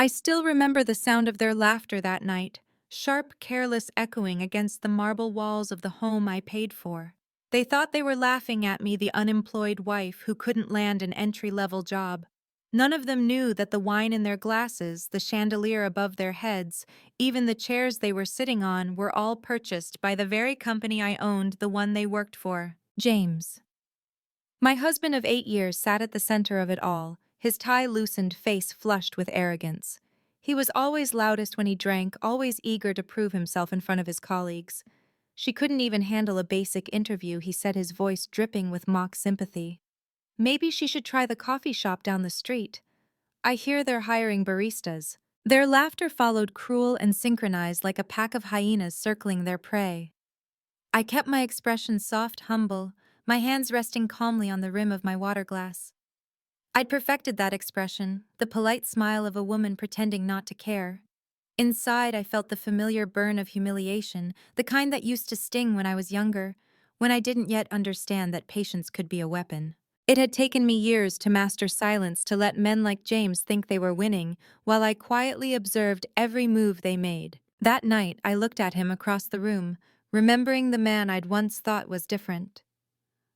I still remember the sound of their laughter that night, sharp, careless echoing against the marble walls of the home I paid for. They thought they were laughing at me, the unemployed wife who couldn't land an entry-level job. None of them knew that the wine in their glasses, the chandelier above their heads, even the chairs they were sitting on were all purchased by the very company I owned, the one they worked for. James. My husband of 8 years sat at the center of it all, his tie-loosened face flushed with arrogance. He was always loudest when he drank, always eager to prove himself in front of his colleagues. She couldn't even handle a basic interview, he said, his voice dripping with mock sympathy. Maybe she should try the coffee shop down the street. I hear they're hiring baristas. Their laughter followed, cruel and synchronized like a pack of hyenas circling their prey. I kept my expression soft, humble, my hands resting calmly on the rim of my water glass. I'd perfected that expression, the polite smile of a woman pretending not to care. Inside, I felt the familiar burn of humiliation, the kind that used to sting when I was younger, when I didn't yet understand that patience could be a weapon. It had taken me years to master silence, to let men like James think they were winning, while I quietly observed every move they made. That night, I looked at him across the room, remembering the man I'd once thought was different.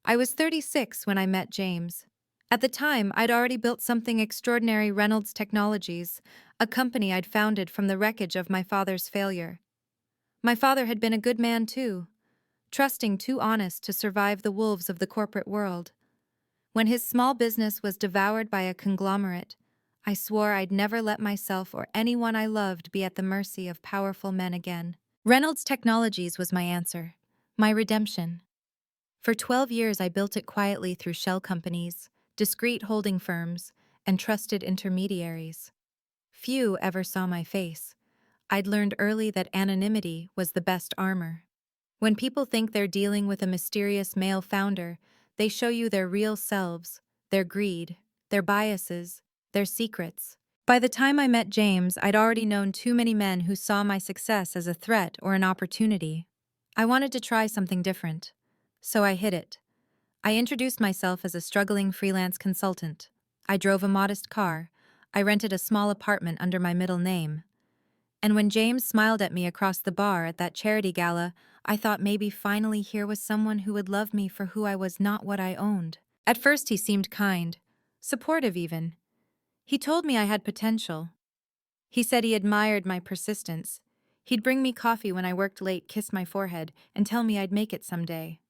I was 36 when I met James. At the time, I'd already built something extraordinary, Reynolds Technologies, a company I'd founded from the wreckage of my father's failure. My father had been a good man too, trusting, too honest to survive the wolves of the corporate world. When his small business was devoured by a conglomerate, I swore I'd never let myself or anyone I loved be at the mercy of powerful men again. Reynolds Technologies was my answer, my redemption. For 12 years, I built it quietly through shell companies, discreet holding firms, and trusted intermediaries. Few ever saw my face. I'd learned early that anonymity was the best armor. When people think they're dealing with a mysterious male founder, they show you their real selves, their greed, their biases, their secrets. By the time I met James, I'd already known too many men who saw my success as a threat or an opportunity. I wanted to try something different. So I hid it. I introduced myself as a struggling freelance consultant. I drove a modest car. I rented a small apartment under my middle name. And when James smiled at me across the bar at that charity gala, I thought maybe finally here was someone who would love me for who I was, not what I owned. At first he seemed kind, supportive even. He told me I had potential. He said he admired my persistence. He'd bring me coffee when I worked late, kiss my forehead, and tell me I'd make it someday.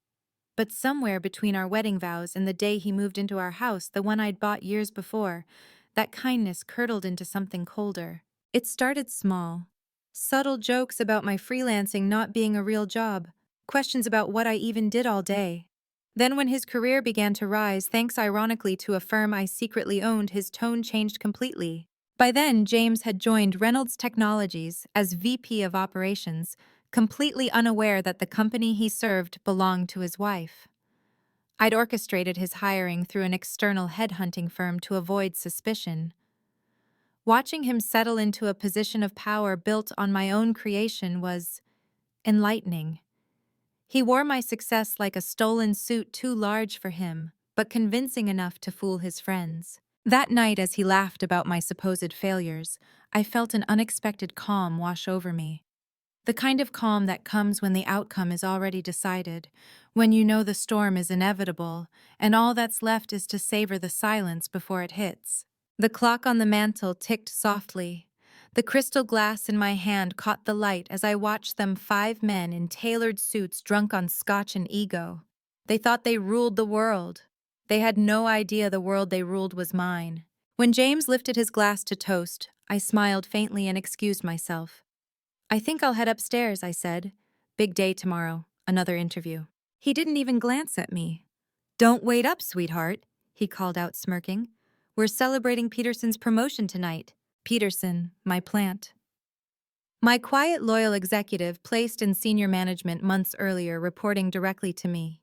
But somewhere between our wedding vows and the day he moved into our house, the one I'd bought years before, that kindness curdled into something colder. It started small. Subtle jokes about my freelancing not being a real job, questions about what I even did all day. Then when his career began to rise, thanks ironically to a firm I secretly owned, his tone changed completely. By then, James had joined Reynolds Technologies as VP of Operations, completely unaware that the company he served belonged to his wife. I'd orchestrated his hiring through an external headhunting firm to avoid suspicion. Watching him settle into a position of power built on my own creation was enlightening. He wore my success like a stolen suit, too large for him, but convincing enough to fool his friends. That night, as he laughed about my supposed failures, I felt an unexpected calm wash over me. The kind of calm that comes when the outcome is already decided, when you know the storm is inevitable, and all that's left is to savor the silence before it hits. The clock on the mantel ticked softly. The crystal glass in my hand caught the light as I watched them, 5 men in tailored suits, drunk on scotch and ego. They thought they ruled the world. They had no idea the world they ruled was mine. When James lifted his glass to toast, I smiled faintly and excused myself. "I think I'll head upstairs," I said. "Big day tomorrow, another interview." He didn't even glance at me. "Don't wait up, sweetheart," he called out, smirking. "We're celebrating Peterson's promotion tonight." Peterson, my plant. My quiet, loyal executive placed in senior management months earlier, reporting directly to me.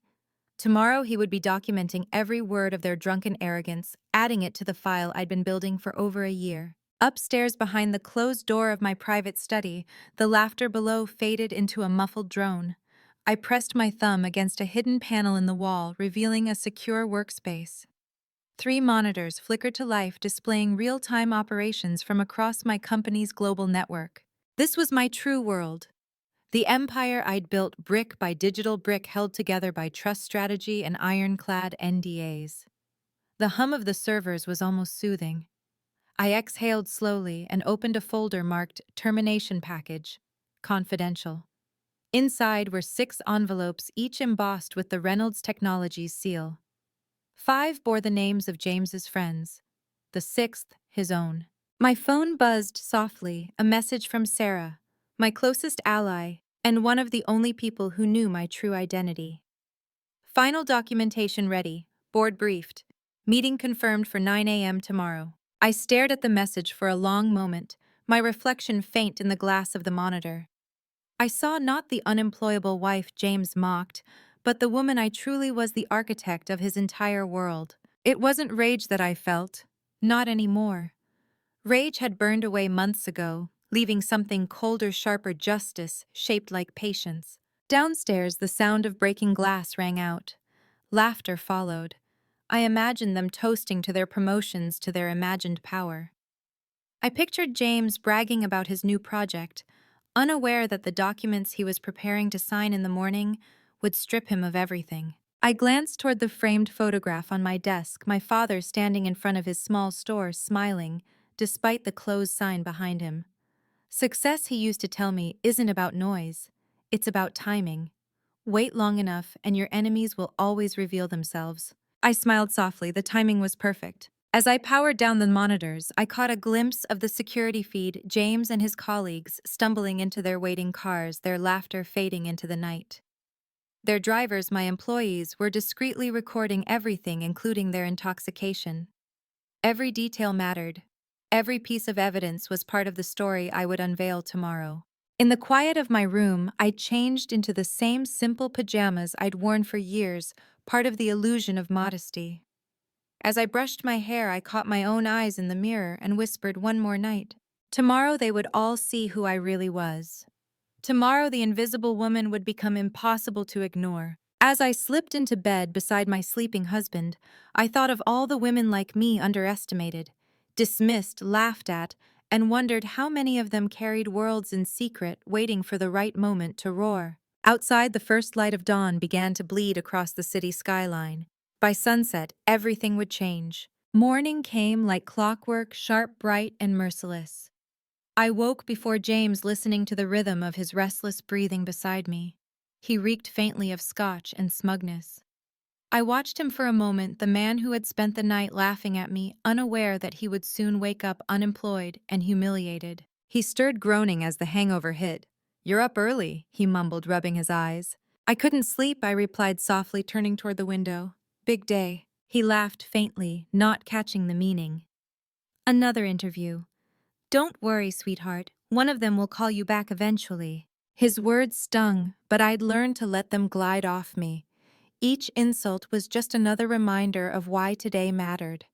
Tomorrow he would be documenting every word of their drunken arrogance, adding it to the file I'd been building for over a year. Upstairs behind the closed door of my private study, the laughter below faded into a muffled drone. I pressed my thumb against a hidden panel in the wall, revealing a secure workspace. 3 monitors flickered to life, displaying real-time operations from across my company's global network. This was my true world. The empire I'd built brick by digital brick, held together by trust strategy and ironclad NDAs. The hum of the servers was almost soothing. I exhaled slowly and opened a folder marked Termination Package, Confidential. Inside were 6 envelopes, each embossed with the Reynolds Technologies seal. 5 bore the names of James's friends, the 6th his own. My phone buzzed softly, a message from Sarah, my closest ally, and one of the only people who knew my true identity. Final documentation ready, board briefed, meeting confirmed for 9 a.m. tomorrow. I stared at the message for a long moment, my reflection faint in the glass of the monitor. I saw not the unemployable wife James mocked, but the woman I truly was, the architect of his entire world. It wasn't rage that I felt, not anymore. Rage had burned away months ago, leaving something colder, sharper: justice, shaped like patience. Downstairs, the sound of breaking glass rang out. Laughter followed. I imagined them toasting to their promotions, to their imagined power. I pictured James bragging about his new project, unaware that the documents he was preparing to sign in the morning would strip him of everything. I glanced toward the framed photograph on my desk, my father standing in front of his small store, smiling, despite the closed sign behind him. Success, he used to tell me, isn't about noise. It's about timing. Wait long enough and your enemies will always reveal themselves. I smiled softly. The timing was perfect. As I powered down the monitors, I caught a glimpse of the security feed, James and his colleagues stumbling into their waiting cars, their laughter fading into the night. Their drivers, my employees, were discreetly recording everything, including their intoxication. Every detail mattered. Every piece of evidence was part of the story I would unveil tomorrow. In the quiet of my room, I changed into the same simple pajamas I'd worn for years, part of the illusion of modesty. As I brushed my hair, I caught my own eyes in the mirror and whispered one more night. Tomorrow they would all see who I really was. Tomorrow the invisible woman would become impossible to ignore. As I slipped into bed beside my sleeping husband, I thought of all the women like me, underestimated, dismissed, laughed at, and wondered how many of them carried worlds in secret, waiting for the right moment to roar. Outside, the first light of dawn began to bleed across the city skyline. By sunset, everything would change. Morning came like clockwork, sharp, bright, and merciless. I woke before James, listening to the rhythm of his restless breathing beside me. He reeked faintly of scotch and smugness. I watched him for a moment, the man who had spent the night laughing at me, unaware that he would soon wake up unemployed and humiliated. He stirred, groaning as the hangover hit. "You're up early," he mumbled, rubbing his eyes. "I couldn't sleep," I replied softly, turning toward the window. "Big day." He laughed faintly, not catching the meaning. "Another interview. Don't worry, sweetheart. One of them will call you back eventually." His words stung, but I'd learned to let them glide off me. Each insult was just another reminder of why today mattered.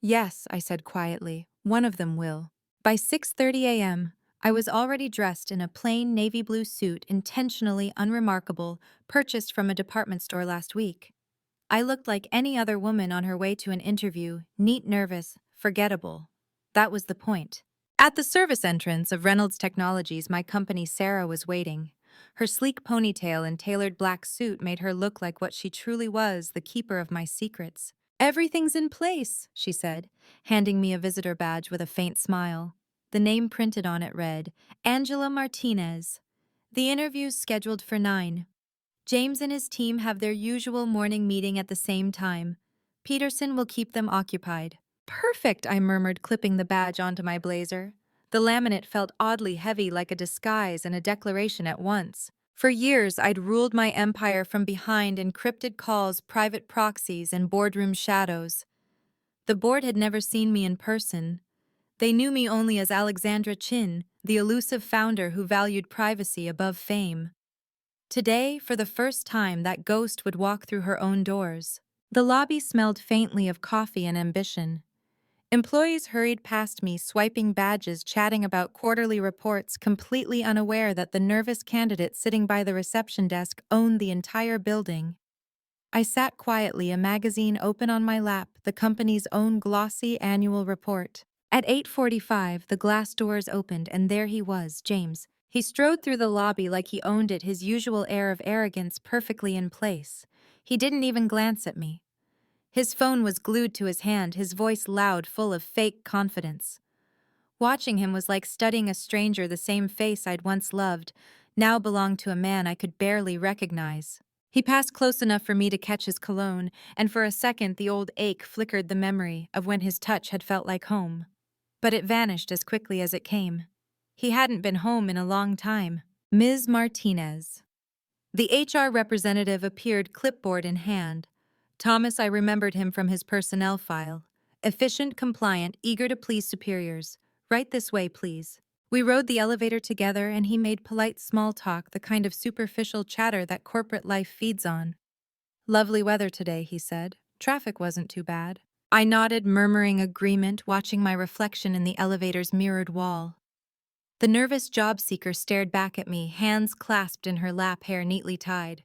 "Yes," I said quietly, "one of them will." By 6:30 a.m., I was already dressed in a plain navy blue suit, intentionally unremarkable, purchased from a department store last week. I looked like any other woman on her way to an interview, neat, nervous, forgettable. That was the point. At the service entrance of Reynolds Technologies, my company, Sarah was waiting. Her sleek ponytail and tailored black suit made her look like what she truly was, the keeper of my secrets. "Everything's in place," she said, handing me a visitor badge with a faint smile. The name printed on it read, "Angela Martinez." "The interview's scheduled for 9. James and his team have their usual morning meeting at the same time. Peterson will keep them occupied." "Perfect," I murmured, clipping the badge onto my blazer. The laminate felt oddly heavy, like a disguise and a declaration at once. For years, I'd ruled my empire from behind encrypted calls, private proxies, and boardroom shadows. The board had never seen me in person. They knew me only as Alexandra Chin, the elusive founder who valued privacy above fame. Today, for the first time, that ghost would walk through her own doors. The lobby smelled faintly of coffee and ambition. Employees hurried past me, swiping badges, chatting about quarterly reports, completely unaware that the nervous candidate sitting by the reception desk owned the entire building. I sat quietly, a magazine open on my lap, the company's own glossy annual report. At 8:45, the glass doors opened, and there he was, James. He strode through the lobby like he owned it, his usual air of arrogance perfectly in place. He didn't even glance at me. His phone was glued to his hand, his voice loud, full of fake confidence. Watching him was like studying a stranger, the same face I'd once loved, now belonged to a man I could barely recognize. He passed close enough for me to catch his cologne, and for a second the old ache flickered the memory of when his touch had felt like home. But it vanished as quickly as it came. He hadn't been home in a long time. Ms. Martinez. The HR representative appeared, clipboard in hand. Thomas, I remembered him from his personnel file. Efficient, compliant, eager to please superiors. Right this way, please. We rode the elevator together, and he made polite small talk, the kind of superficial chatter that corporate life feeds on. Lovely weather today, he said. Traffic wasn't too bad. I nodded, murmuring agreement, watching my reflection in the elevator's mirrored wall. The nervous job seeker stared back at me, hands clasped in her lap, hair neatly tied.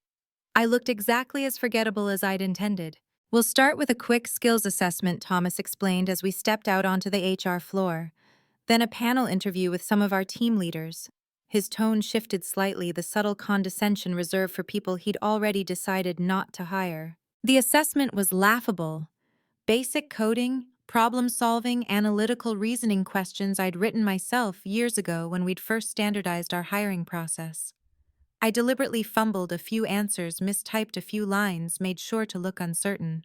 I looked exactly as forgettable as I'd intended. We'll start with a quick skills assessment, Thomas explained as we stepped out onto the HR floor. Then a panel interview with some of our team leaders. His tone shifted slightly, the subtle condescension reserved for people he'd already decided not to hire. The assessment was laughable. Basic coding, problem-solving, analytical reasoning questions I'd written myself years ago when we'd first standardized our hiring process. I deliberately fumbled a few answers, mistyped a few lines, made sure to look uncertain.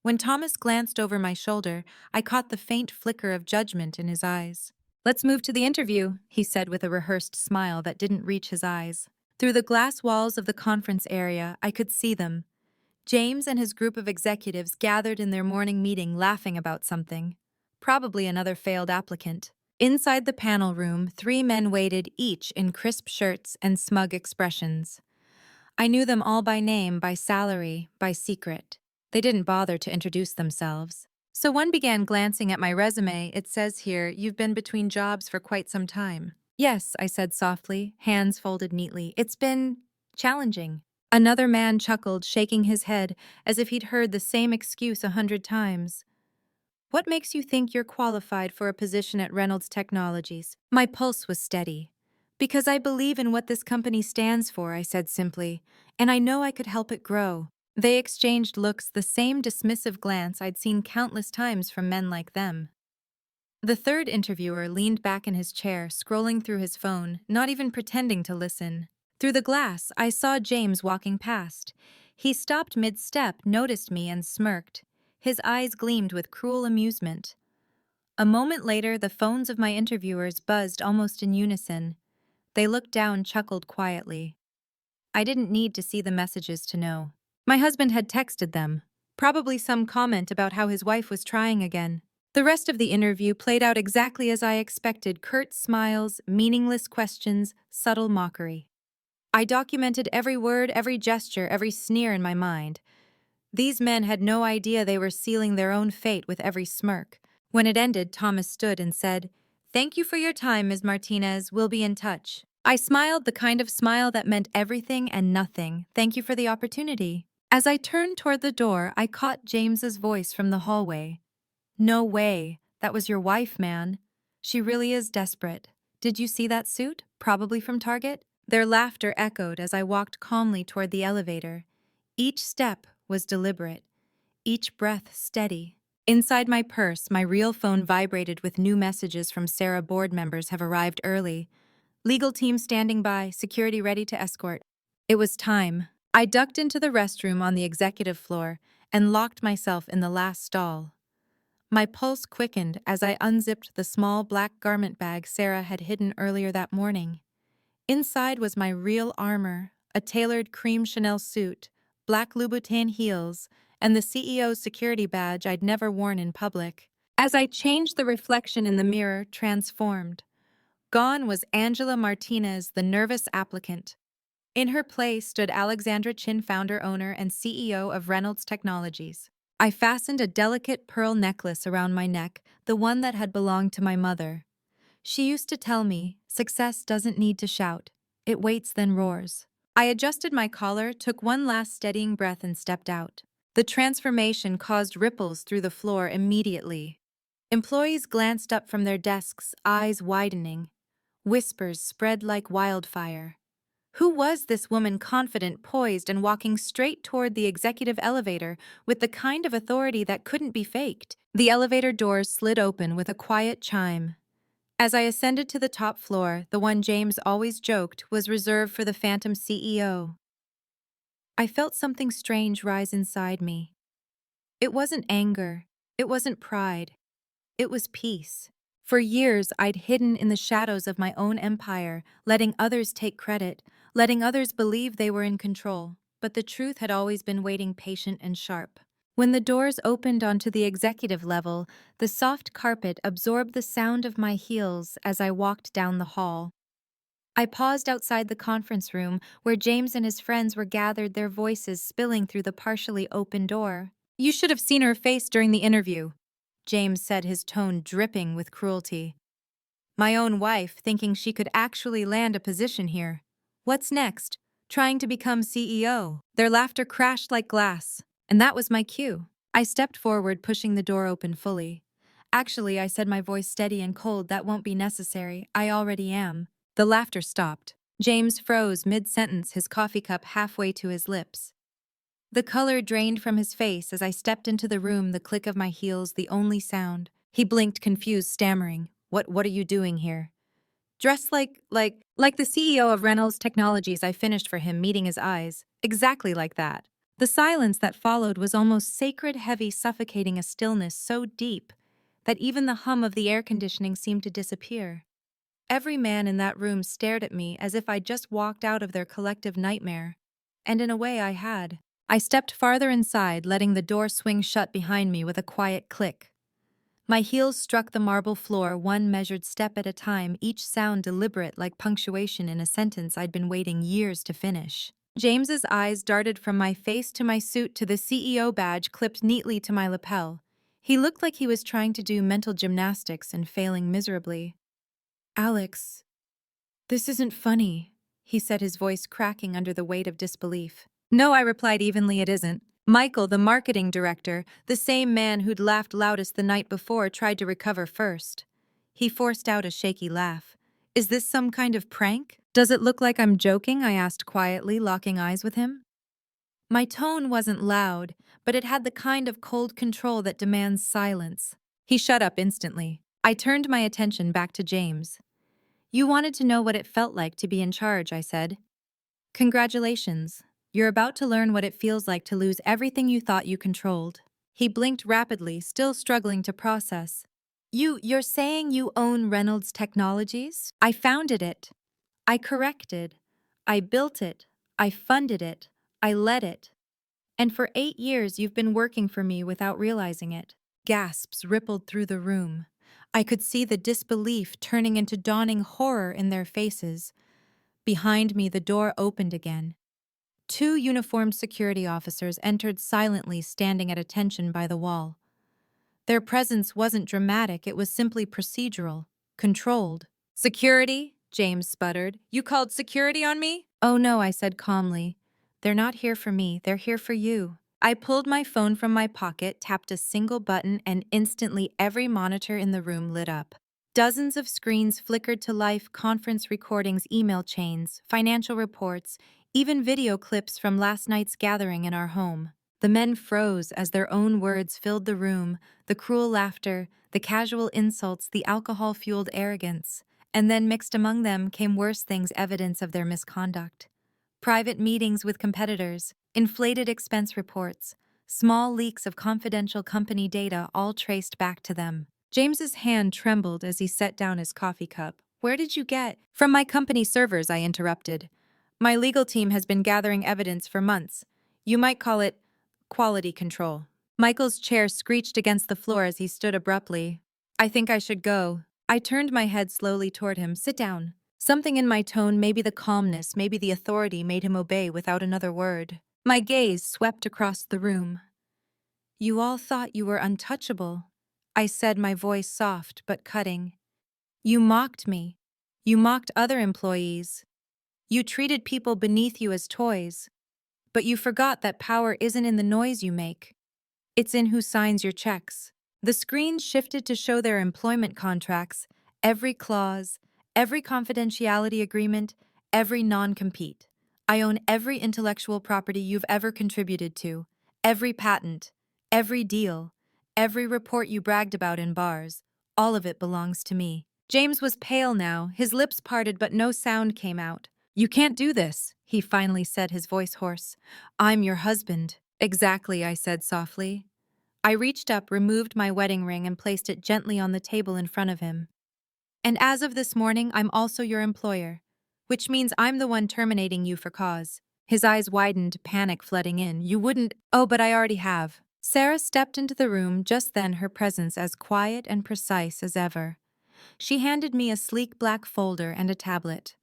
When Thomas glanced over my shoulder, I caught the faint flicker of judgment in his eyes. "Let's move to the interview," he said with a rehearsed smile that didn't reach his eyes. Through the glass walls of the conference area, I could see them. James and his group of executives gathered in their morning meeting laughing about something. Probably another failed applicant. Inside the panel room, 3 men waited, each in crisp shirts and smug expressions. I knew them all by name, by salary, by secret. They didn't bother to introduce themselves. So one began glancing at my resume. It says here, "You've been between jobs for quite some time." "Yes," I said softly, hands folded neatly. "It's been challenging." Another man chuckled, shaking his head as if he'd heard the same excuse 100 times. "What makes you think you're qualified for a position at Reynolds Technologies?" My pulse was steady. "Because I believe in what this company stands for," I said simply, "and I know I could help it grow." They exchanged looks, the same dismissive glance I'd seen countless times from men like them. The third interviewer leaned back in his chair, scrolling through his phone, not even pretending to listen. Through the glass, I saw James walking past. He stopped mid-step, noticed me, and smirked. His eyes gleamed with cruel amusement. A moment later, the phones of my interviewers buzzed almost in unison. They looked down, chuckled quietly. I didn't need to see the messages to know. My husband had texted them, probably some comment about how his wife was trying again. The rest of the interview played out exactly as I expected: curt smiles, meaningless questions, subtle mockery. I documented every word, every gesture, every sneer in my mind. These men had no idea they were sealing their own fate with every smirk. When it ended, Thomas stood and said, "Thank you for your time, Ms. Martinez. We'll be in touch." I smiled, the kind of smile that meant everything and nothing. "Thank you for the opportunity." As I turned toward the door, I caught James's voice from the hallway. "No way. That was your wife, man. She really is desperate. Did you see that suit? Probably from Target?" Their laughter echoed as I walked calmly toward the elevator. Each step was deliberate, each breath steady. Inside my purse, my real phone vibrated with new messages from Sarah. "Board members have arrived early. Legal team standing by, security ready to escort." It was time. I ducked into the restroom on the executive floor and locked myself in the last stall. My pulse quickened as I unzipped the small black garment bag Sarah had hidden earlier that morning. Inside was my real armor, a tailored cream Chanel suit, black Louboutin heels, and the CEO's security badge I'd never worn in public. As I changed, the reflection in the mirror transformed. Gone was Angela Martinez, the nervous applicant. In her place stood Alexandra Chin, founder, owner, and CEO of Reynolds Technologies. I fastened a delicate pearl necklace around my neck, the one that had belonged to my mother. She used to tell me, success doesn't need to shout. It waits then roars. I adjusted my collar, took one last steadying breath, and stepped out. The transformation caused ripples through the floor immediately. Employees glanced up from their desks, eyes widening. Whispers spread like wildfire. Who was this woman, confident, poised, and walking straight toward the executive elevator with the kind of authority that couldn't be faked? The elevator doors slid open with a quiet chime. As I ascended to the top floor, the one James always joked was reserved for the phantom CEO. I felt something strange rise inside me. It wasn't anger. It wasn't pride. It was peace. For years, I'd hidden in the shadows of my own empire, letting others take credit, letting others believe they were in control. But the truth had always been waiting, patient and sharp. When the doors opened onto the executive level, the soft carpet absorbed the sound of my heels as I walked down the hall. I paused outside the conference room where James and his friends were gathered, their voices spilling through the partially open door. "You should have seen her face during the interview," James said, his tone dripping with cruelty. "My own wife, thinking she could actually land a position here. What's next? Trying to become CEO." Their laughter crashed like glass, and that was my cue. I stepped forward, pushing the door open fully. "Actually," I said, my voice steady and cold, "that won't be necessary. I already am." The laughter stopped. James froze mid-sentence, his coffee cup halfway to his lips. The color drained from his face as I stepped into the room, the click of my heels the only sound. He blinked, confused, stammering, What are you doing here?" "Dressed like the CEO of Reynolds Technologies," I finished for him, meeting his eyes. "Exactly like that." The silence that followed was almost sacred, heavy, suffocating, a stillness so deep that even the hum of the air conditioning seemed to disappear. Every man in that room stared at me as if I'd just walked out of their collective nightmare. And in a way I had. I stepped farther inside, letting the door swing shut behind me with a quiet click. My heels struck the marble floor, one measured step at a time, each sound deliberate like punctuation in a sentence I'd been waiting years to finish. James's eyes darted from my face to my suit to the CEO badge clipped neatly to my lapel. He looked like he was trying to do mental gymnastics and failing miserably. "Alex, this isn't funny," he said, his voice cracking under the weight of disbelief. "No," I replied evenly, "it isn't." Michael, the marketing director, the same man who'd laughed loudest the night before, tried to recover first. He forced out a shaky laugh. "Is this some kind of prank? Does it look like I'm joking?" I asked quietly, locking eyes with him. My tone wasn't loud, but it had the kind of cold control that demands silence. He shut up instantly. I turned my attention back to James. "You wanted to know what it felt like to be in charge," I said. "Congratulations. You're about to learn what it feels like to lose everything you thought you controlled." He blinked rapidly, still struggling to process. You're saying you own Reynolds Technologies?" "I founded it. I corrected. I built it. I funded it. I led it. And for 8 years you've been working for me without realizing it." Gasps rippled through the room. I could see the disbelief turning into dawning horror in their faces. Behind me, the door opened again. 2 uniformed security officers entered silently, standing at attention by the wall. Their presence wasn't dramatic, it was simply procedural, controlled. "Security?" James sputtered. "You called security on me?" "Oh no," I said calmly. "They're not here for me, they're here for you." I pulled my phone from my pocket, tapped a single button, and instantly every monitor in the room lit up. Dozens of screens flickered to life, conference recordings, email chains, financial reports, even video clips from last night's gathering in our home. The men froze as their own words filled the room, the cruel laughter, the casual insults, the alcohol-fueled arrogance. And then mixed among them came worse things, evidence of their misconduct. Private meetings with competitors, inflated expense reports, small leaks of confidential company data, all traced back to them. James's hand trembled as he set down his coffee cup. "Where did you get—" "From my company servers," I interrupted. "My legal team has been gathering evidence for months. You might call it quality control." Michael's chair screeched against the floor as he stood abruptly. "I think I should go." I turned my head slowly toward him. "Sit down." Something in my tone, maybe the calmness, maybe the authority, made him obey without another word. My gaze swept across the room. "You all thought you were untouchable," I said, my voice soft but cutting. "You mocked me. You mocked other employees. You treated people beneath you as toys, but you forgot that power isn't in the noise you make. It's in who signs your checks. The screen shifted to show their employment contracts, every clause, every confidentiality agreement, every non-compete. I own every intellectual property you've ever contributed to, every patent, every deal, every report you bragged about in bars. All of it belongs to me. James was pale now, his lips parted but no sound came out. You can't do this, he finally said, his voice hoarse. I'm your husband. Exactly, I said softly. I reached up, removed my wedding ring, and placed it gently on the table in front of him. And as of this morning, I'm also your employer, which means I'm the one terminating you for cause. His eyes widened, panic flooding in. You wouldn't— Oh, but I already have. Sarah stepped into the room, just then, her presence as quiet and precise as ever. She handed me a sleek black folder and a tablet.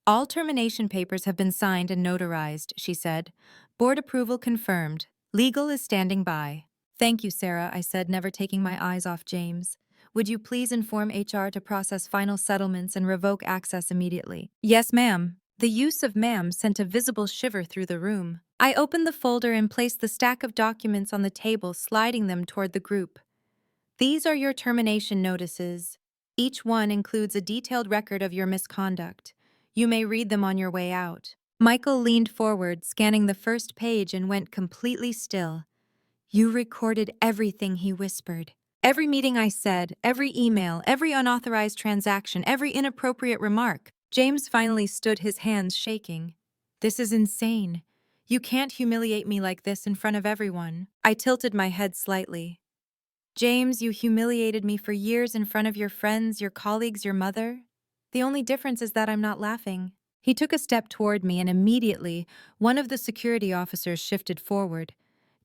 All termination papers have been signed and notarized, she said. Board approval confirmed. Legal is standing by. Thank you, Sarah, I said, never taking my eyes off James. Would you please inform HR to process final settlements and revoke access immediately? Yes, ma'am. The use of ma'am sent a visible shiver through the room. I opened the folder and placed the stack of documents on the table, sliding them toward the group. These are your termination notices. Each one includes a detailed record of your misconduct. You may read them on your way out. Michael leaned forward, scanning the first page, and went completely still. You recorded everything, he whispered. Every meeting I said, every email, every unauthorized transaction, every inappropriate remark. James finally stood, his hands shaking. This is insane. You can't humiliate me like this in front of everyone. I tilted my head slightly. James, you humiliated me for years in front of your friends, your colleagues, your mother. The only difference is that I'm not laughing. He took a step toward me, and immediately, one of the security officers shifted forward.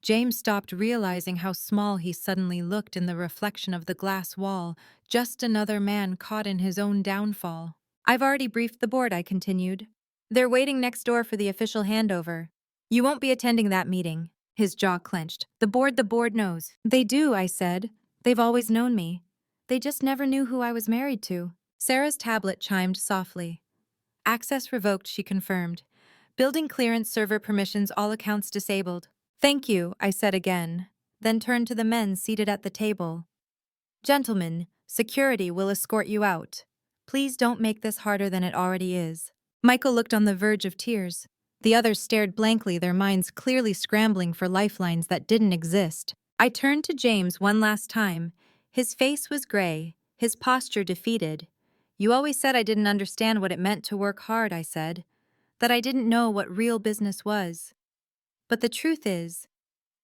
James stopped, realizing how small he suddenly looked in the reflection of the glass wall, just another man caught in his own downfall. I've already briefed the board, I continued. They're waiting next door for the official handover. You won't be attending that meeting. His jaw clenched. The board knows. They do, I said. They've always known me. They just never knew who I was married to. Sarah's tablet chimed softly. Access revoked, she confirmed. Building clearance, server permissions, all accounts disabled. Thank you, I said again, then turned to the men seated at the table. Gentlemen, security will escort you out. Please don't make this harder than it already is. Michael looked on the verge of tears. The others stared blankly, their minds clearly scrambling for lifelines that didn't exist. I turned to James one last time. His face was gray, his posture defeated. You always said I didn't understand what it meant to work hard, I said. That I didn't know what real business was. But the truth is,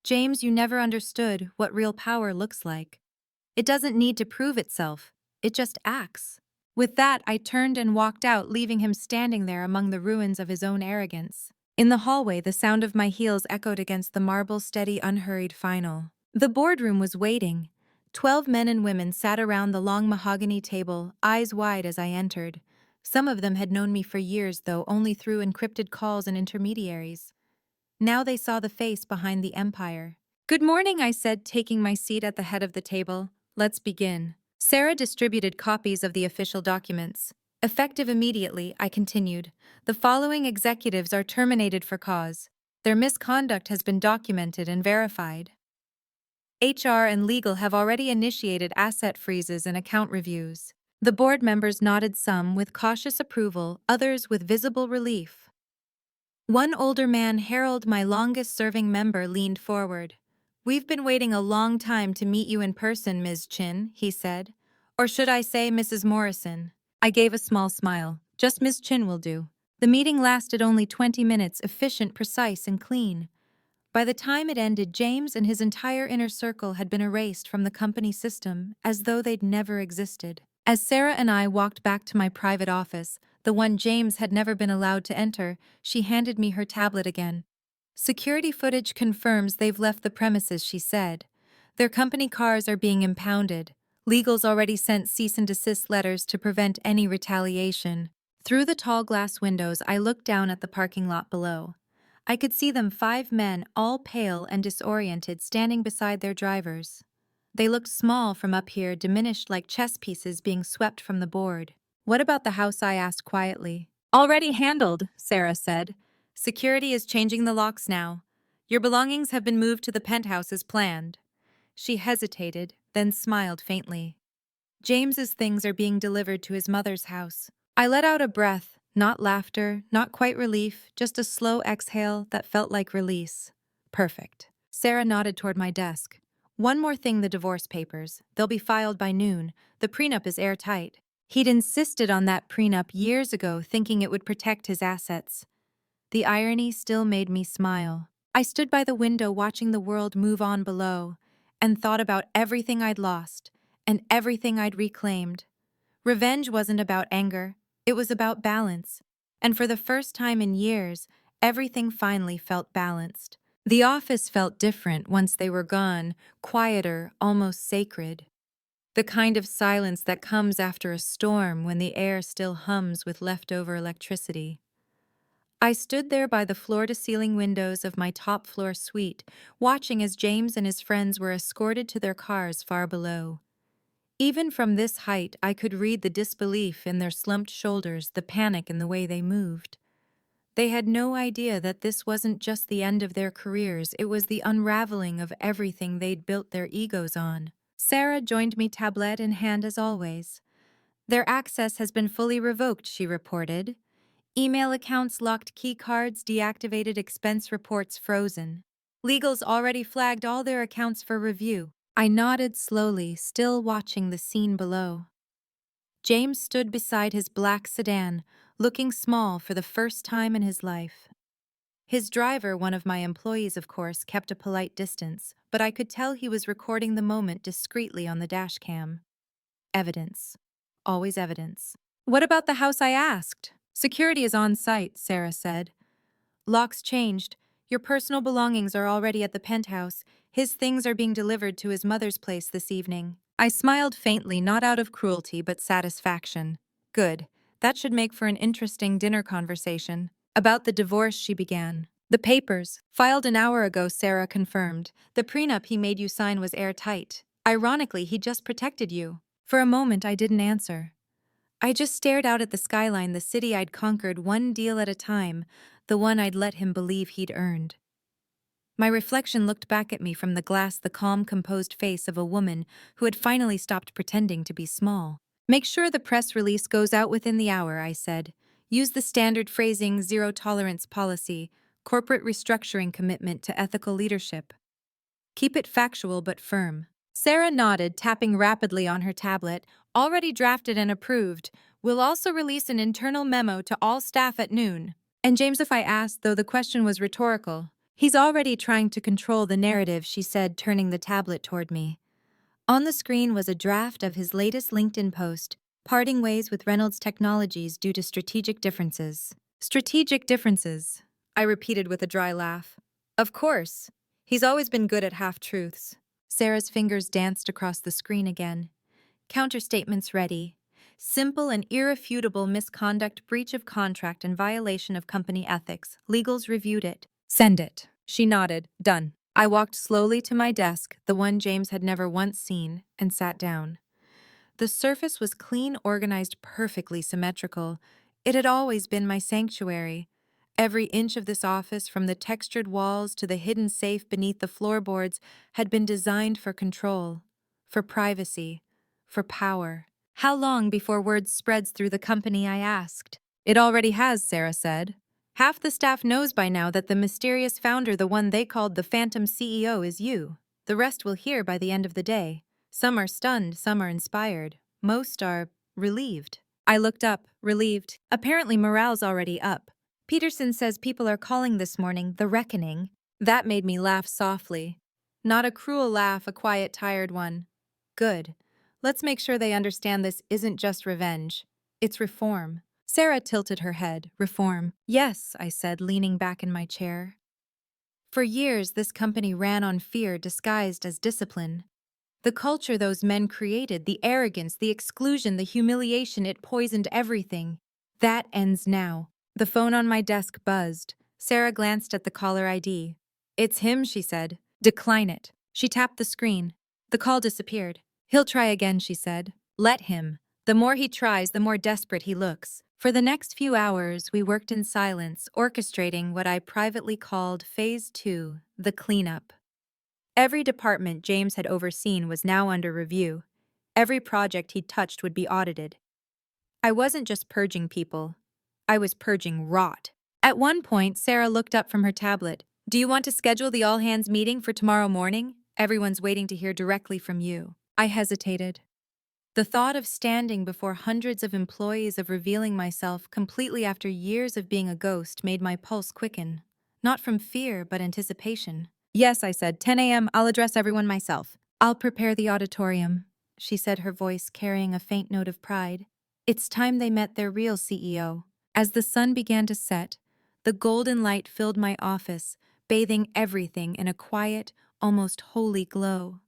James, you never understood what real power looks like. It doesn't need to prove itself. It just acts. With that, I turned and walked out, leaving him standing there among the ruins of his own arrogance. In the hallway, the sound of my heels echoed against the marble, steady, unhurried final. The boardroom was waiting. 12 men and women sat around the long mahogany table, eyes wide as I entered. Some of them had known me for years, though only through encrypted calls and intermediaries. Now they saw the face behind the empire. Good morning, I said, taking my seat at the head of the table. Let's begin. Sarah distributed copies of the official documents. Effective immediately, I continued. The following executives are terminated for cause. Their misconduct has been documented and verified. HR and legal have already initiated asset freezes and account reviews. The board members nodded, some with cautious approval, others with visible relief. One older man, Harold, my longest-serving member, leaned forward. We've been waiting a long time to meet you in person, Ms. Chin, he said. Or should I say Mrs. Morrison? I gave a small smile. Just Ms. Chin will do. The meeting lasted only 20 minutes, efficient, precise, and clean. By the time it ended, James and his entire inner circle had been erased from the company system, as though they'd never existed. As Sarah and I walked back to my private office, the one James had never been allowed to enter, she handed me her tablet again. Security footage confirms they've left the premises, she said. Their company cars are being impounded. Legal's already sent cease and desist letters to prevent any retaliation. Through the tall glass windows, I looked down at the parking lot below. I could see them, 5 men, all pale and disoriented, standing beside their drivers. They looked small from up here, diminished like chess pieces being swept from the board. What about the house? I asked quietly. Already handled, Sarah said. Security is changing the locks now. Your belongings have been moved to the penthouse as planned. She hesitated, then smiled faintly. James's things are being delivered to his mother's house. I let out a breath, not laughter, not quite relief, just a slow exhale that felt like release. Perfect. Sarah nodded toward my desk. One more thing, the divorce papers. They'll be filed by noon. The prenup is airtight. He'd insisted on that prenup years ago, thinking it would protect his assets. The irony still made me smile. I stood by the window watching the world move on below and thought about everything I'd lost and everything I'd reclaimed. Revenge wasn't about anger, it was about balance. And for the first time in years, everything finally felt balanced. The office felt different once they were gone, quieter, almost sacred. The kind of silence that comes after a storm when the air still hums with leftover electricity. I stood there by the floor-to-ceiling windows of my top-floor suite, watching as James and his friends were escorted to their cars far below. Even from this height, I could read the disbelief in their slumped shoulders, the panic in the way they moved. They had no idea that this wasn't just the end of their careers, it was the unraveling of everything they'd built their egos on. Sarah joined me, tablet in hand as always. Their access has been fully revoked, she reported. Email accounts locked, key cards deactivated, expense reports frozen. Legal's already flagged all their accounts for review. I nodded slowly, still watching the scene below. James stood beside his black sedan, looking small for the first time in his life. His driver, one of my employees of course, kept a polite distance, but I could tell he was recording the moment discreetly on the dash cam. Evidence. Always evidence. What about the house, I asked? Security is on site, Sarah said. Locks changed. Your personal belongings are already at the penthouse. His things are being delivered to his mother's place this evening. I smiled faintly, not out of cruelty but satisfaction. Good. That should make for an interesting dinner conversation. About the divorce, she began. The papers, filed an hour ago, Sarah confirmed. The prenup he made you sign was airtight. Ironically, he just protected you. For a moment, I didn't answer. I just stared out at the skyline, the city I'd conquered one deal at a time, the one I'd let him believe he'd earned. My reflection looked back at me from the glass, the calm, composed face of a woman who had finally stopped pretending to be small. Make sure the press release goes out within the hour, I said. Use the standard phrasing, zero-tolerance policy, corporate restructuring commitment to ethical leadership. Keep it factual but firm. Sarah nodded, tapping rapidly on her tablet. Already drafted and approved. We'll also release an internal memo to all staff at noon. And James, if I asked, though the question was rhetorical. He's already trying to control the narrative, she said, turning the tablet toward me. On the screen was a draft of his latest LinkedIn post, parting ways with Reynolds Technologies due to strategic differences. Strategic differences, I repeated with a dry laugh. Of course. He's always been good at half-truths. Sarah's fingers danced across the screen again. Counterstatements ready. Simple and irrefutable misconduct, breach of contract, and violation of company ethics. Legals reviewed it. Send it. She nodded. Done. I walked slowly to my desk, the one James had never once seen, and sat down. The surface was clean, organized, perfectly symmetrical. It had always been my sanctuary. Every inch of this office, from the textured walls to the hidden safe beneath the floorboards, had been designed for control, for privacy, for power. How long before word spreads through the company, I asked. It already has, Sarah said. Half the staff knows by now that the mysterious founder, the one they called the Phantom CEO, is you. The rest will hear by the end of the day. Some are stunned, some are inspired. Most are relieved. I looked up, relieved. Apparently morale's already up. Peterson says people are calling this morning the reckoning. That made me laugh softly. Not a cruel laugh, a quiet, tired one. Good. Let's make sure they understand this isn't just revenge. It's reform. Sarah tilted her head. Reform. Yes, I said, leaning back in my chair. For years, this company ran on fear disguised as discipline. The culture those men created, the arrogance, the exclusion, the humiliation, it poisoned everything. That ends now. The phone on my desk buzzed. Sarah glanced at the caller ID. It's him, she said. Decline it. She tapped the screen. The call disappeared. He'll try again, she said. Let him. The more he tries, the more desperate he looks. For the next few hours, we worked in silence, orchestrating what I privately called Phase 2, the cleanup. Every department James had overseen was now under review. Every project he'd touched would be audited. I wasn't just purging people, I was purging rot. At one point, Sarah looked up from her tablet. "Do you want to schedule the all-hands meeting for tomorrow morning? Everyone's waiting to hear directly from you." I hesitated. The thought of standing before hundreds of employees, of revealing myself completely after years of being a ghost, made my pulse quicken. Not from fear, but anticipation. "Yes," I said, 10 a.m., I'll address everyone myself. "I'll prepare the auditorium," she said, her voice carrying a faint note of pride. It's time they met their real CEO. As the sun began to set, the golden light filled my office, bathing everything in a quiet, almost holy glow.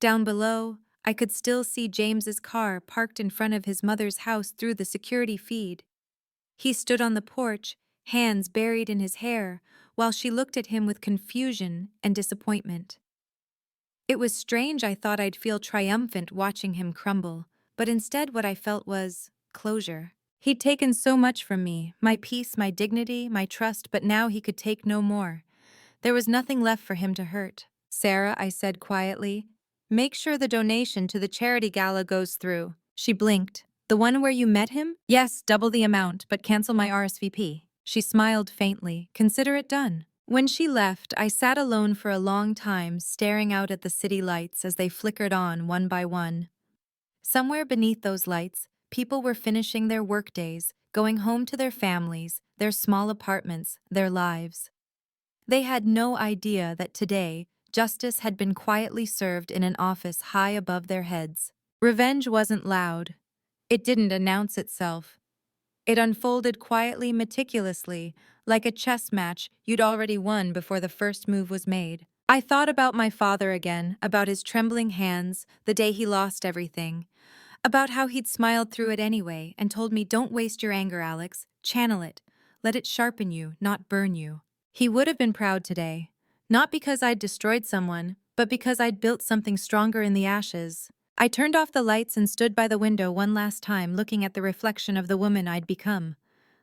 Down below, I could still see James's car parked in front of his mother's house through the security feed. He stood on the porch, hands buried in his hair, while she looked at him with confusion and disappointment. It was strange. I thought I'd feel triumphant watching him crumble, but instead what I felt was closure. He'd taken so much from me, my peace, my dignity, my trust, but now he could take no more. There was nothing left for him to hurt. "Sarah," I said quietly, "make sure the donation to the charity gala goes through." She blinked. "The one where you met him?" "Yes, double the amount, but cancel my RSVP." She smiled faintly. "Consider it done." When she left, I sat alone for a long time, staring out at the city lights as they flickered on one by one. Somewhere beneath those lights, people were finishing their workdays, going home to their families, their small apartments, their lives. They had no idea that today, justice had been quietly served in an office high above their heads. Revenge wasn't loud. It didn't announce itself. It unfolded quietly, meticulously, like a chess match you'd already won before the first move was made. I thought about my father again, about his trembling hands, the day he lost everything, about how he'd smiled through it anyway and told me, "Don't waste your anger, Alex. Channel it. Let it sharpen you, not burn you." He would have been proud today, not because I'd destroyed someone, but because I'd built something stronger in the ashes. I turned off the lights and stood by the window one last time, looking at the reflection of the woman I'd become.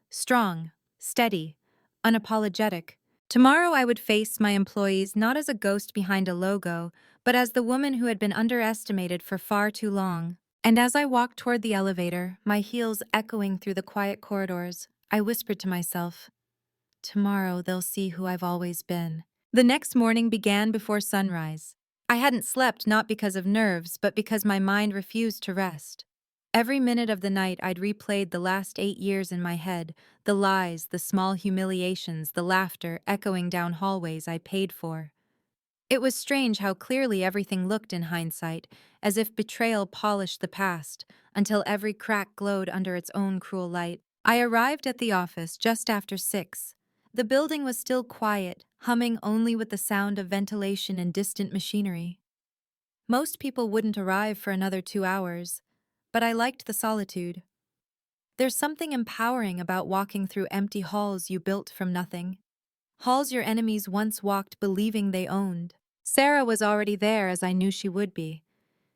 Strong, steady, unapologetic. Tomorrow I would face my employees not as a ghost behind a logo, but as the woman who had been underestimated for far too long. And as I walked toward the elevator, my heels echoing through the quiet corridors, I whispered to myself, "Tomorrow they'll see who I've always been." The next morning began before sunrise. I hadn't slept, not because of nerves, but because my mind refused to rest. Every minute of the night I'd replayed the last 8 years in my head, the lies, the small humiliations, the laughter echoing down hallways I paid for. It was strange how clearly everything looked in hindsight, as if betrayal polished the past, until every crack glowed under its own cruel light. I arrived at the office just after 6. The building was still quiet, humming only with the sound of ventilation and distant machinery. Most people wouldn't arrive for another 2 hours, but I liked the solitude. There's something empowering about walking through empty halls you built from nothing. Halls your enemies once walked believing they owned. Sarah was already there, as I knew she would be.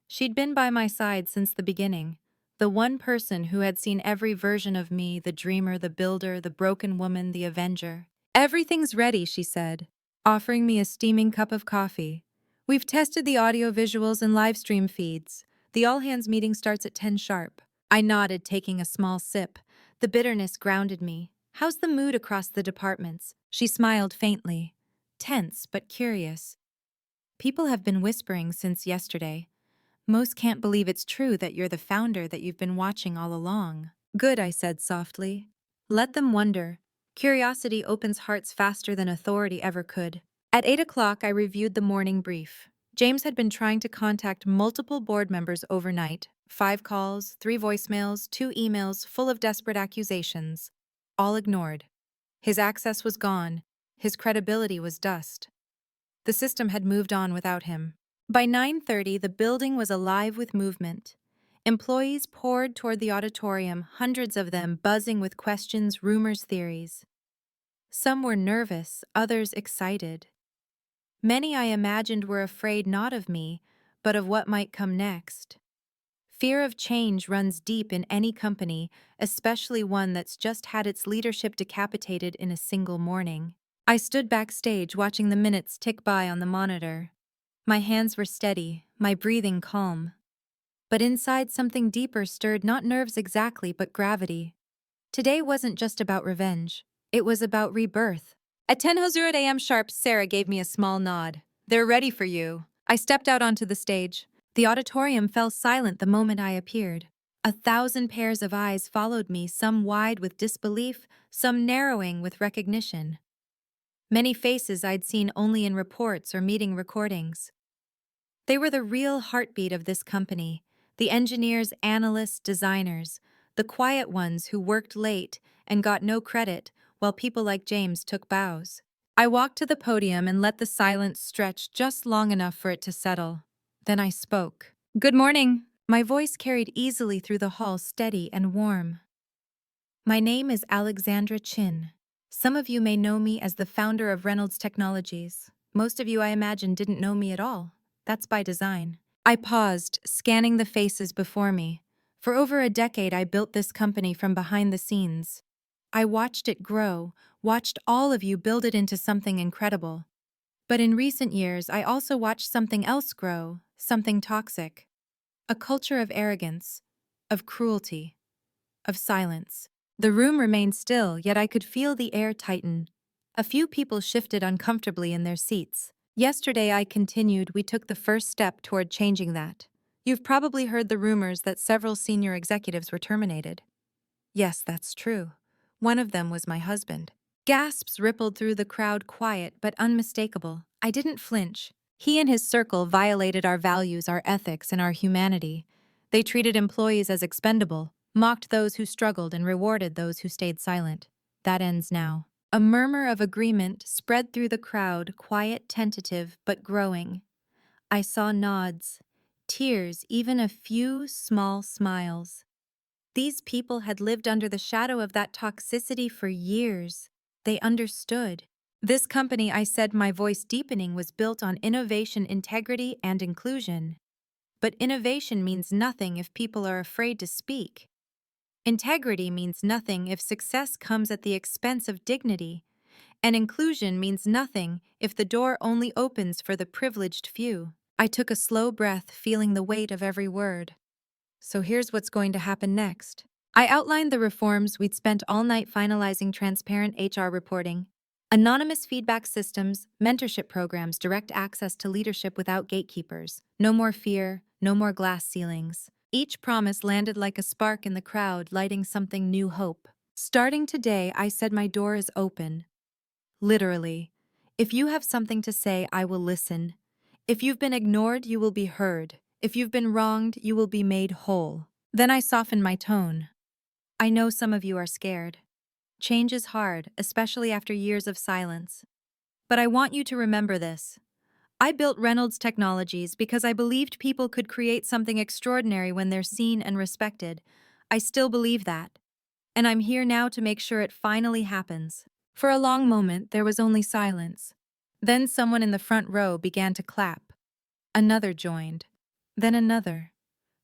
She'd been by my side since the beginning, the one person who had seen every version of me, the dreamer, the builder, the broken woman, the avenger. "Everything's ready," she said, offering me a steaming cup of coffee. "We've tested the audio visuals and live stream feeds. The all-hands meeting starts at 10 sharp. I nodded, taking a small sip. The bitterness grounded me. "How's the mood across the departments?" She smiled faintly. "Tense, but curious. People have been whispering since yesterday. Most can't believe it's true that you're the founder that you've been watching all along." "Good," I said softly. "Let them wonder. Curiosity opens hearts faster than authority ever could." At 8 o'clock, I reviewed the morning brief. James had been trying to contact multiple board members overnight. 5 calls, 3 voicemails, 2 emails full of desperate accusations. All ignored. His access was gone. His credibility was dust. The system had moved on without him. By 9:30, the building was alive with movement. Employees poured toward the auditorium, hundreds of them buzzing with questions, rumors, theories. Some were nervous, others excited. Many I imagined were afraid not of me, but of what might come next. Fear of change runs deep in any company, especially one that's just had its leadership decapitated in a single morning. I stood backstage watching the minutes tick by on the monitor. My hands were steady, my breathing calm. But inside, something deeper stirred, not nerves exactly, but gravity. Today wasn't just about revenge. It was about rebirth. At 10:00 a.m. sharp, Sarah gave me a small nod. "They're ready for you." I stepped out onto the stage. The auditorium fell silent the moment I appeared. 1,000 pairs of eyes followed me, some wide with disbelief, some narrowing with recognition. Many faces I'd seen only in reports or meeting recordings. They were the real heartbeat of this company, the engineers, analysts, designers, the quiet ones who worked late and got no credit while people like James took bows. I walked to the podium and let the silence stretch just long enough for it to settle. Then I spoke. "Good morning." My voice carried easily through the hall, steady and warm. "My name is Alexandra Chin. Some of you may know me as the founder of Reynolds Technologies. Most of you, I imagine, didn't know me at all. That's by design." I paused, scanning the faces before me. For over a decade, I built this company from behind the scenes. I watched it grow, watched all of you build it into something incredible. But in recent years, I also watched something else grow, something toxic. A culture of arrogance, of cruelty, of silence. The room remained still, yet I could feel the air tighten. A few people shifted uncomfortably in their seats. "Yesterday," I continued, "we took the first step toward changing that. You've probably heard the rumors that several senior executives were terminated." "Yes, that's true. One of them was my husband." Gasps rippled through the crowd, quiet but unmistakable. I didn't flinch. He and his circle violated our values, our ethics, and our humanity. They treated employees as expendable, mocked those who struggled, and rewarded those who stayed silent. That ends now. A murmur of agreement spread through the crowd, quiet, tentative, but growing. I saw nods, tears, even a few small smiles. These people had lived under the shadow of that toxicity for years. They understood. "This company," I said, my voice deepening, "was built on innovation, integrity, and inclusion. But innovation means nothing if people are afraid to speak. Integrity means nothing if success comes at the expense of dignity. And inclusion means nothing if the door only opens for the privileged few." I took a slow breath, feeling the weight of every word. So here's what's going to happen next. I outlined the reforms we'd spent all night finalizing: transparent HR reporting, anonymous feedback systems, mentorship programs, direct access to leadership without gatekeepers. No more fear, no more glass ceilings. Each promise landed like a spark in the crowd, lighting something new: hope. "Starting today," I said, "my door is open. Literally. If you have something to say, I will listen. If you've been ignored, you will be heard. If you've been wronged, you will be made whole." Then I softened my tone. "I know some of you are scared. Change is hard, especially after years of silence. But I want you to remember this. I built Reynolds Technologies because I believed people could create something extraordinary when they're seen and respected. I still believe that. And I'm here now to make sure it finally happens." For a long moment, there was only silence. Then someone in the front row began to clap. Another joined. Then another.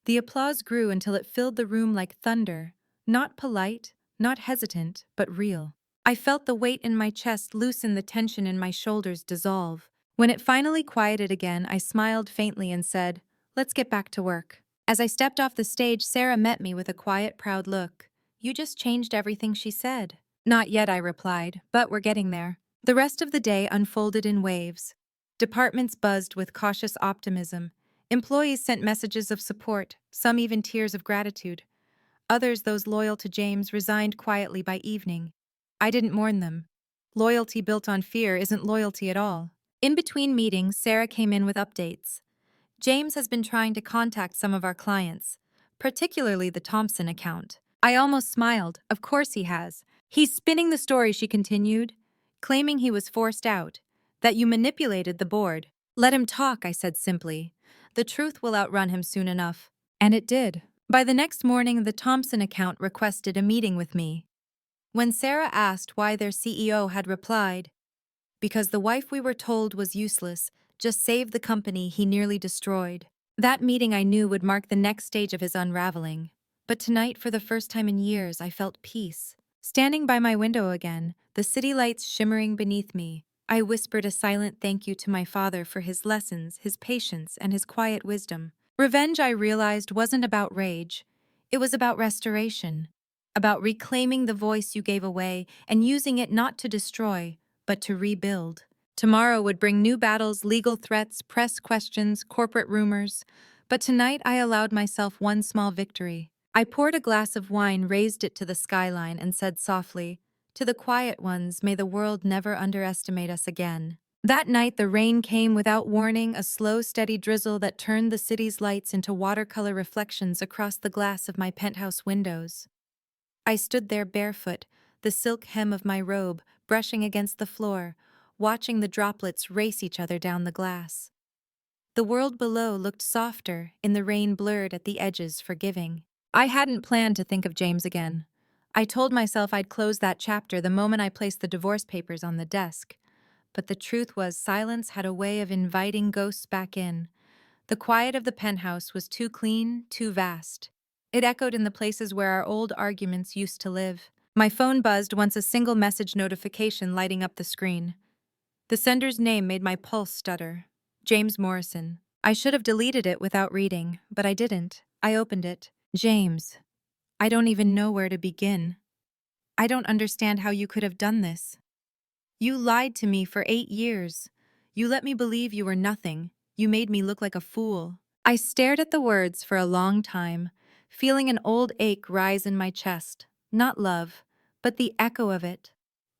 The applause grew until it filled the room like thunder, not polite, not hesitant, but real. I felt the weight in my chest loosen, the tension in my shoulders dissolve. When it finally quieted again, I smiled faintly and said, "Let's get back to work." As I stepped off the stage, Sarah met me with a quiet, proud look. "You just changed everything," she said. "Not yet," I replied, "but we're getting there." The rest of the day unfolded in waves. Departments buzzed with cautious optimism. Employees sent messages of support, some even tears of gratitude. Others, those loyal to James, resigned quietly by evening. I didn't mourn them. Loyalty built on fear isn't loyalty at all. In between meetings, Sarah came in with updates. "James has been trying to contact some of our clients, particularly the Thompson account." I almost smiled. "Of course he has. He's spinning the story," she continued, "claiming he was forced out, that you manipulated the board." "Let him talk," I said simply. "The truth will outrun him soon enough." And it did. By the next morning, the Thompson account requested a meeting with me. When Sarah asked why, their CEO had replied, "Because the wife we were told was useless, just saved the company he nearly destroyed." That meeting I knew would mark the next stage of his unraveling. But tonight, for the first time in years, I felt peace. Standing by my window again, the city lights shimmering beneath me, I whispered a silent thank you to my father for his lessons, his patience, and his quiet wisdom. Revenge, I realized, wasn't about rage. It was about restoration, about reclaiming the voice you gave away and using it not to destroy, but to rebuild. Tomorrow would bring new battles, legal threats, press questions, corporate rumors. But tonight I allowed myself one small victory. I poured a glass of wine, raised it to the skyline, and said softly, "To the quiet ones, may the world never underestimate us again." That night the rain came without warning, a slow, steady drizzle that turned the city's lights into watercolor reflections across the glass of my penthouse windows. I stood there barefoot, the silk hem of my robe brushing against the floor, watching the droplets race each other down the glass. The world below looked softer, in the rain blurred at the edges, forgiving. I hadn't planned to think of James again. I told myself I'd close that chapter the moment I placed the divorce papers on the desk. But the truth was, silence had a way of inviting ghosts back in. The quiet of the penthouse was too clean, too vast. It echoed in the places where our old arguments used to live. My phone buzzed once, a single message notification lighting up the screen. The sender's name made my pulse stutter. James Morrison. I should have deleted it without reading, but I didn't. I opened it. James, I don't even know where to begin. I don't understand how you could have done this. You lied to me for 8 years. You let me believe you were nothing. You made me look like a fool. I stared at the words for a long time, feeling an old ache rise in my chest. Not love, but the echo of it.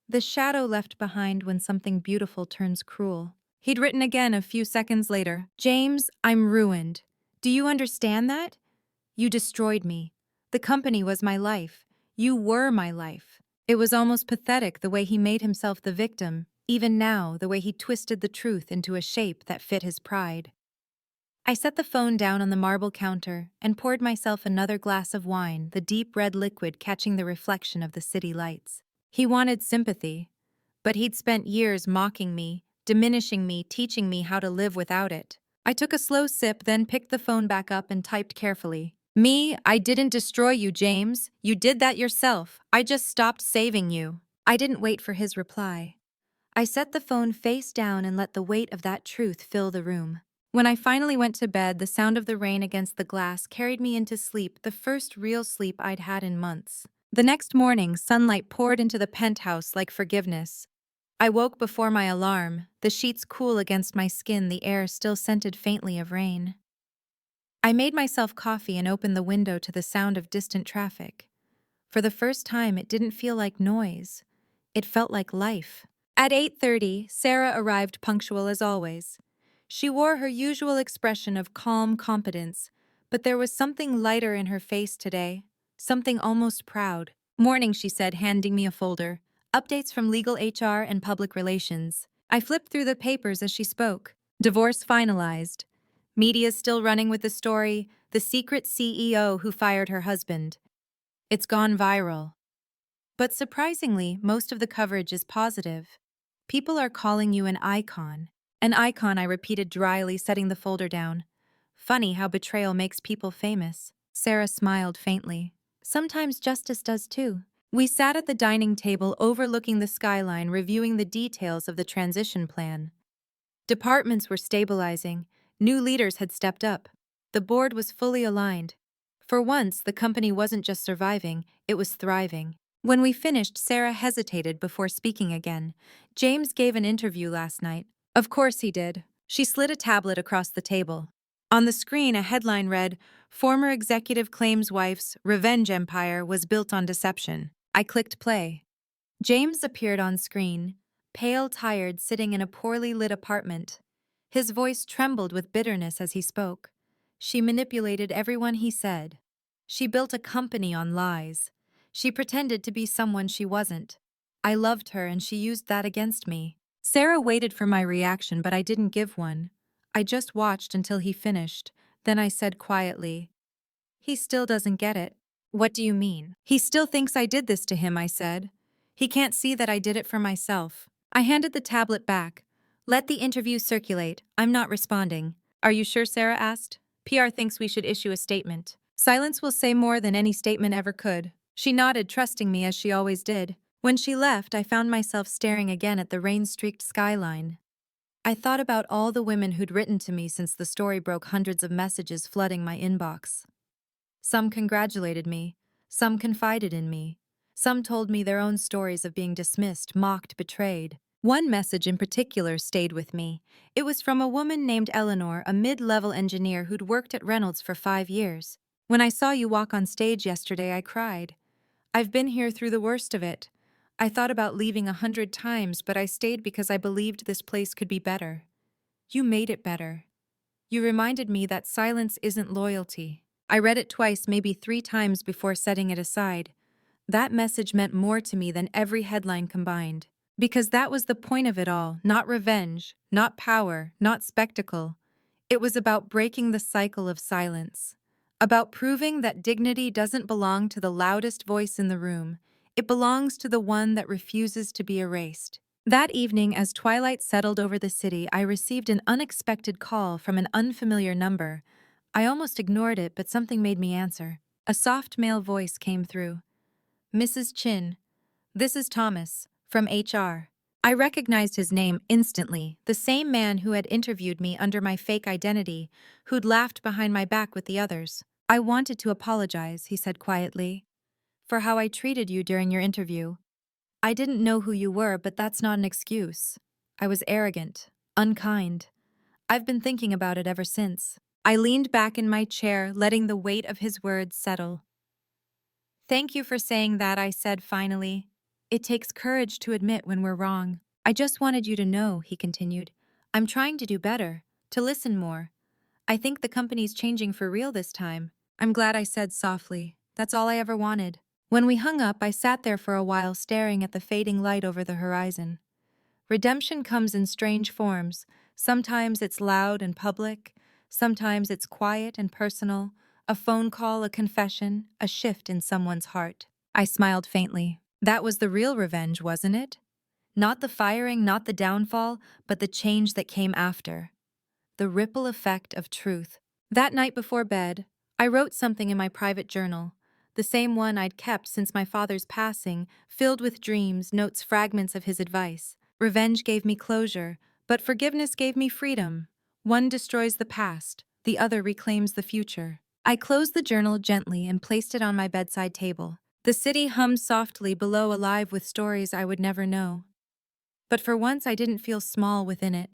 The shadow left behind when something beautiful turns cruel. He'd written again a few seconds later. James, I'm ruined. Do you understand that? You destroyed me. The company was my life. You were my life. It was almost pathetic the way he made himself the victim, even now, the way he twisted the truth into a shape that fit his pride. I set the phone down on the marble counter and poured myself another glass of wine, the deep red liquid catching the reflection of the city lights. He wanted sympathy, but he'd spent years mocking me, diminishing me, teaching me how to live without it. I took a slow sip, then picked the phone back up and typed carefully. Me, I didn't destroy you, James. You did that yourself. I just stopped saving you. I didn't wait for his reply. I set the phone face down and let the weight of that truth fill the room. When I finally went to bed, the sound of the rain against the glass carried me into sleep, the first real sleep I'd had in months. The next morning, sunlight poured into the penthouse like forgiveness. I woke before my alarm, the sheets cool against my skin, the air still scented faintly of rain. I made myself coffee and opened the window to the sound of distant traffic. For the first time, it didn't feel like noise. It felt like life. At 8:30, Sarah arrived punctual as always. She wore her usual expression of calm competence, but there was something lighter in her face today, something almost proud. Morning, she said, handing me a folder. Updates from legal, HR, and public relations. I flipped through the papers as she spoke. Divorce finalized. Media's still running with the story, the secret CEO who fired her husband. It's gone viral. But surprisingly, most of the coverage is positive. People are calling you an icon. An icon, I repeated dryly, setting the folder down. Funny how betrayal makes people famous. Sarah smiled faintly. Sometimes justice does too. We sat at the dining table overlooking the skyline, reviewing the details of the transition plan. Departments were stabilizing. New leaders had stepped up. The board was fully aligned. For once, the company wasn't just surviving, it was thriving. When we finished, Sarah hesitated before speaking again. James gave an interview last night. Of course he did. She slid a tablet across the table. On the screen, a headline read, "Former executive claims wife's revenge empire was built on deception." I clicked play. James appeared on screen, pale, tired, sitting in a poorly lit apartment. His voice trembled with bitterness as he spoke. She manipulated everyone he said. She built a company on lies. She pretended to be someone she wasn't. I loved her and she used that against me. Sarah waited for my reaction, but I didn't give one. I just watched until he finished. Then I said quietly, "He still doesn't get it." "What do you mean?" "He still thinks I did this to him," I said. "He can't see that I did it for myself." I handed the tablet back. "Let the interview circulate. I'm not responding." "Are you sure?" Sarah asked. PR thinks we should issue a statement. Silence will say more than any statement ever could. She nodded, trusting me as she always did. When she left, I found myself staring again at the rain-streaked skyline. I thought about all the women who'd written to me since the story broke, hundreds of messages flooding my inbox. Some congratulated me, some confided in me, some told me their own stories of being dismissed, mocked, betrayed. One message in particular stayed with me. It was from a woman named Eleanor, a mid-level engineer who'd worked at Reynolds for 5 years. "When I saw you walk on stage yesterday, I cried. I've been here through the worst of it. I thought about leaving 100 times, but I stayed because I believed this place could be better. You made it better. You reminded me that silence isn't loyalty." I read it twice, maybe 3 times before setting it aside. That message meant more to me than every headline combined. Because that was the point of it all, not revenge, not power, not spectacle. It was about breaking the cycle of silence. About proving that dignity doesn't belong to the loudest voice in the room. It belongs to the one that refuses to be erased. That evening, as twilight settled over the city, I received an unexpected call from an unfamiliar number. I almost ignored it, but something made me answer. A soft male voice came through. "Mrs. Chin, this is Thomas, from HR." I recognized his name instantly, the same man who had interviewed me under my fake identity, who'd laughed behind my back with the others. "I wanted to apologize," he said quietly, "for how I treated you during your interview. I didn't know who you were, but that's not an excuse. I was arrogant, unkind. I've been thinking about it ever since." I leaned back in my chair, letting the weight of his words settle. "Thank you for saying that," I said finally. "It takes courage to admit when we're wrong." "I just wanted you to know," he continued. "I'm trying to do better, to listen more. I think the company's changing for real this time." "I'm glad," I said softly. "That's all I ever wanted." When we hung up, I sat there for a while staring at the fading light over the horizon. Redemption comes in strange forms. Sometimes it's loud and public. Sometimes it's quiet and personal. A phone call, a confession, a shift in someone's heart. I smiled faintly. That was the real revenge, wasn't it? Not the firing, not the downfall, but the change that came after. The ripple effect of truth. That night before bed, I wrote something in my private journal, the same one I'd kept since my father's passing, filled with dreams, notes, fragments of his advice. Revenge gave me closure, but forgiveness gave me freedom. One destroys the past, the other reclaims the future. I closed the journal gently and placed it on my bedside table. The city hummed softly below, alive with stories I would never know. But for once I didn't feel small within it.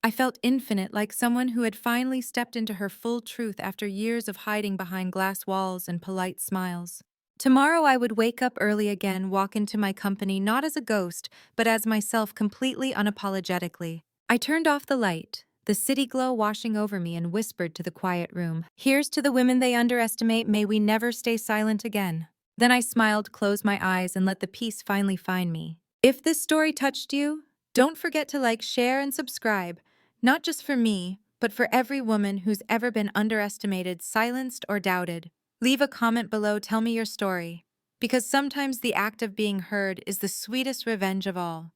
I felt infinite, like someone who had finally stepped into her full truth after years of hiding behind glass walls and polite smiles. Tomorrow I would wake up early again, walk into my company not as a ghost, but as myself, completely unapologetically. I turned off the light, the city glow washing over me, and whispered to the quiet room, "Here's to the women they underestimate, may we never stay silent again." Then I smiled, closed my eyes, and let the peace finally find me. If this story touched you, don't forget to like, share, and subscribe. Not just for me, but for every woman who's ever been underestimated, silenced, or doubted. Leave a comment below, tell me your story. Because sometimes the act of being heard is the sweetest revenge of all.